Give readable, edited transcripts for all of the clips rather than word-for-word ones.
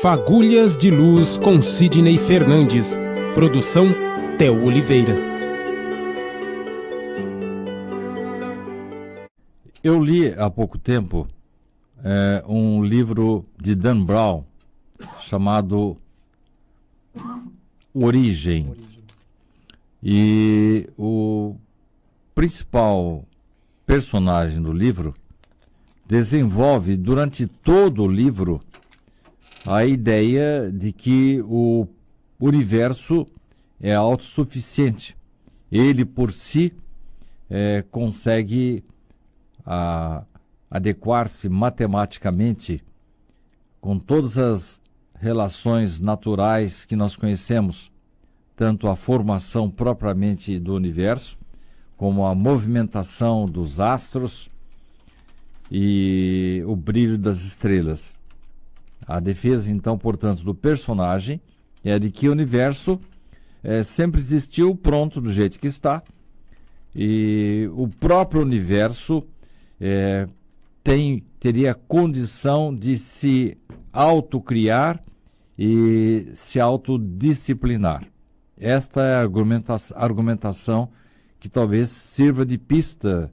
Fagulhas de Luz com Sidney Fernandes. Produção Theo Oliveira. Eu li há pouco tempo um livro de Dan Brown chamado Origem. E o principal personagem do livro desenvolve durante todo o livro a ideia de que o universo é autossuficiente. Ele, por si, consegue adequar-se matematicamente com todas as relações naturais que nós conhecemos, tanto a formação propriamente do universo, como a movimentação dos astros e o brilho das estrelas. A defesa, então, portanto, do personagem é de que o universo sempre existiu pronto do jeito que está, e o próprio universo teria condição de se autocriar e se autodisciplinar. Esta é a argumentação que talvez sirva de pista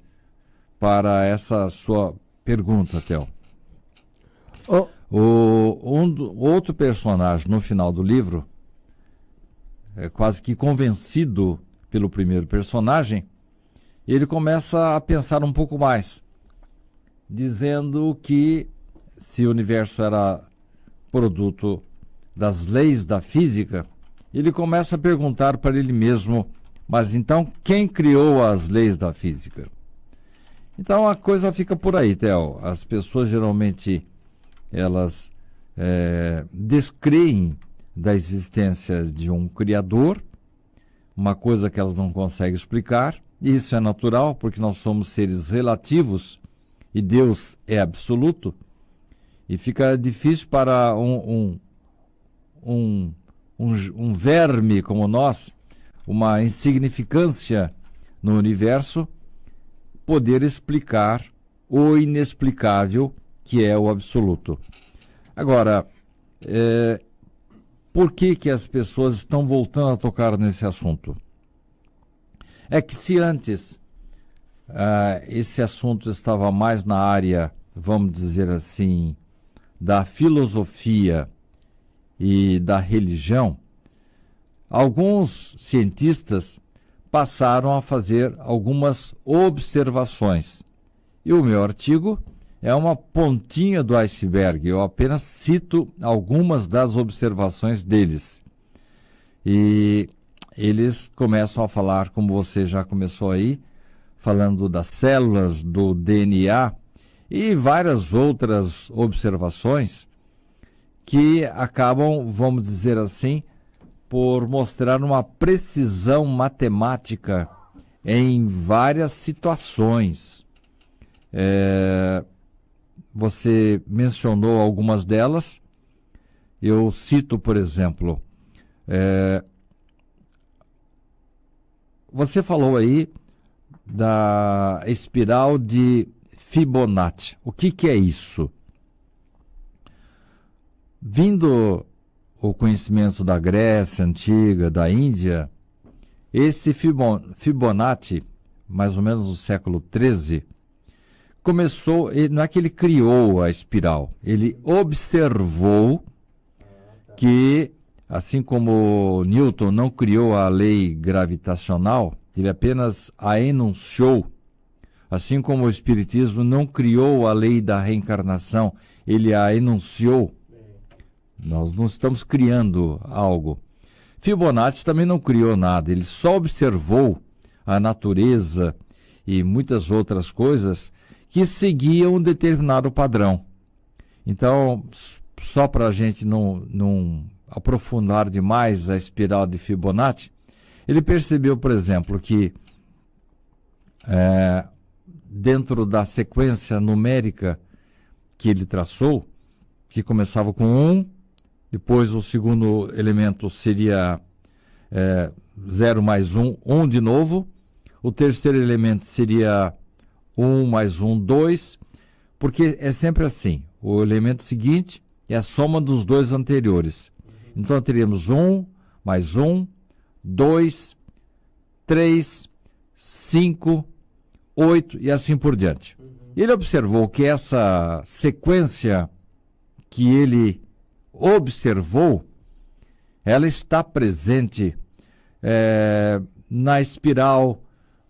para essa sua pergunta, Theo. Outro personagem no final do livro, quase que convencido pelo primeiro personagem, ele começa a pensar um pouco mais, dizendo que se o universo era produto das leis da física, ele começa a perguntar para ele mesmo: mas então quem criou as leis da física? Então a coisa fica por aí, Theo. As pessoas geralmente elas descreem da existência de um criador, uma coisa que elas não conseguem explicar, e isso é natural porque nós somos seres relativos e Deus é absoluto, e fica difícil para um verme como nós, uma insignificância no universo, poder explicar o inexplicável, que é o absoluto. Agora, por que as pessoas estão voltando a tocar nesse assunto? É que se antes esse assunto estava mais na área, vamos dizer assim, da filosofia e da religião, alguns cientistas passaram a fazer algumas observações. E o meu artigo é uma pontinha do iceberg. Eu apenas cito algumas das observações deles. E eles começam a falar, como você já começou aí, falando das células, do DNA e várias outras observações que acabam, vamos dizer assim, por mostrar uma precisão matemática em várias situações. Você mencionou algumas delas. Eu cito, por exemplo, você falou aí da espiral de Fibonacci. O que é isso? Vindo o conhecimento da Grécia Antiga, da Índia, esse Fibonacci, mais ou menos no século XIII, começou, não é que ele criou a espiral, ele observou que, assim como Newton não criou a lei gravitacional, ele apenas a enunciou, assim como o Espiritismo não criou a lei da reencarnação, ele a enunciou. Nós não estamos criando algo. Fibonacci também não criou nada, ele só observou a natureza e muitas outras coisas que seguiam um determinado padrão. Então, só para a gente não aprofundar demais a espiral de Fibonacci, ele percebeu, por exemplo, que dentro da sequência numérica que ele traçou, que começava com 1, depois o segundo elemento seria 0 mais 1, 1 de novo. O terceiro elemento seria 1 mais 1, 2, porque é sempre assim. O elemento seguinte é a soma dos dois anteriores. Então teríamos 1 mais 1, 2, 3, 5, 8 e assim por diante. Ele observou que essa sequência que ele observou, ela está presente na espiral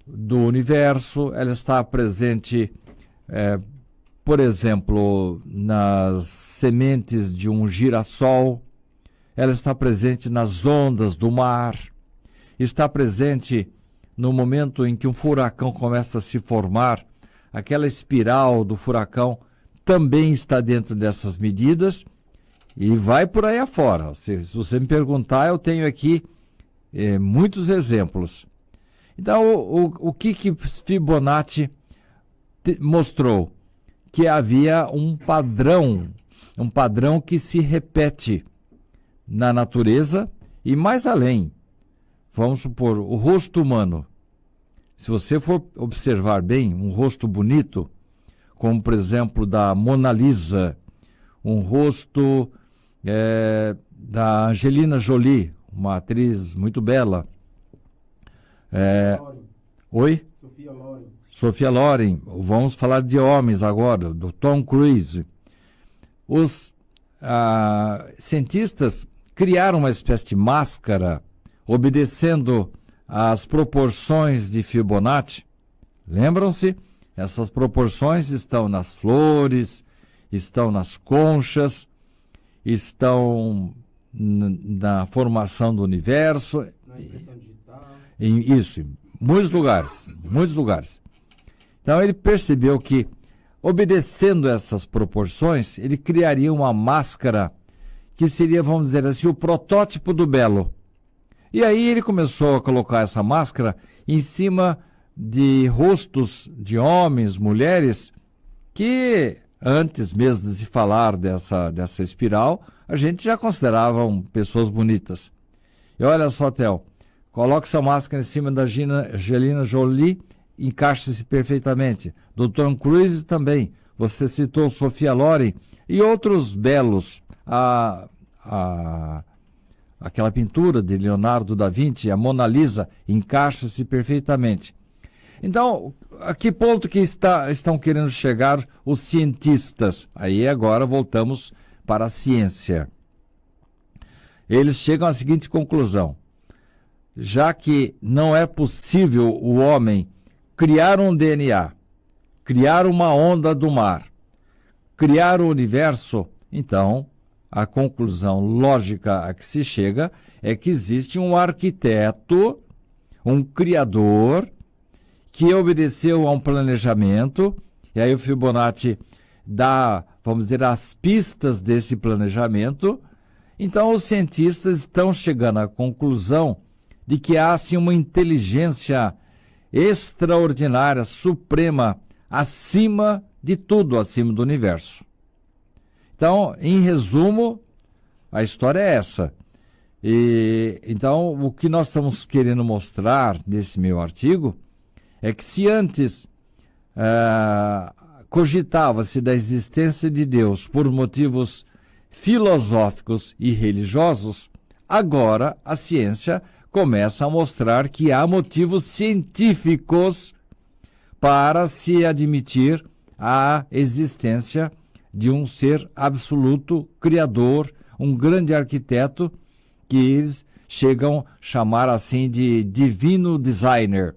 do universo, ela está presente, por exemplo, nas sementes de um girassol, ela está presente nas ondas do mar, está presente no momento em que um furacão começa a se formar, aquela espiral do furacão também está dentro dessas medidas e vai por aí afora. Se você me perguntar, eu tenho aqui muitos exemplos. Então, o que Fibonacci mostrou? Que havia um padrão que se repete na natureza e mais além. Vamos supor, o rosto humano. Se você for observar bem, um rosto bonito, como por exemplo da Mona Lisa, um rosto da Angelina Jolie, uma atriz muito bela. Oi? Sophia Loren. Vamos falar de homens agora, do Tom Cruise. Os cientistas criaram uma espécie de máscara obedecendo às proporções de Fibonacci. Lembram-se? Essas proporções estão nas flores, estão nas conchas, estão na formação do universo. Na expressão digital. Isso, em muitos lugares, muitos lugares. Então ele percebeu que, obedecendo essas proporções, ele criaria uma máscara que seria, vamos dizer assim, o protótipo do belo. E aí ele começou a colocar essa máscara em cima de rostos de homens, mulheres, que antes mesmo de se falar dessa espiral, a gente já consideravam pessoas bonitas. E olha só, Theo, coloque essa máscara em cima da Angelina Jolie, encaixa-se perfeitamente. Do Tom Cruise também. Você citou Sophia Loren e outros belos. Aquela pintura de Leonardo da Vinci, a Mona Lisa, encaixa-se perfeitamente. Então, a que ponto que estão querendo chegar os cientistas? Aí agora voltamos para a ciência. Eles chegam à seguinte conclusão: já que não é possível o homem criar um DNA, criar uma onda do mar, criar o universo, então a conclusão lógica a que se chega é que existe um arquiteto, um criador, que obedeceu a um planejamento, e aí o Fibonacci dá, vamos dizer, as pistas desse planejamento. Então os cientistas estão chegando à conclusão de que há assim uma inteligência extraordinária, suprema, acima de tudo, acima do universo. Então, em resumo, a história é essa. Então, o que nós estamos querendo mostrar nesse meu artigo é que se antes cogitava-se da existência de Deus por motivos filosóficos e religiosos, agora a ciência começa a mostrar que há motivos científicos para se admitir a existência de um ser absoluto, criador, um grande arquiteto, que eles chegam a chamar assim de divino designer.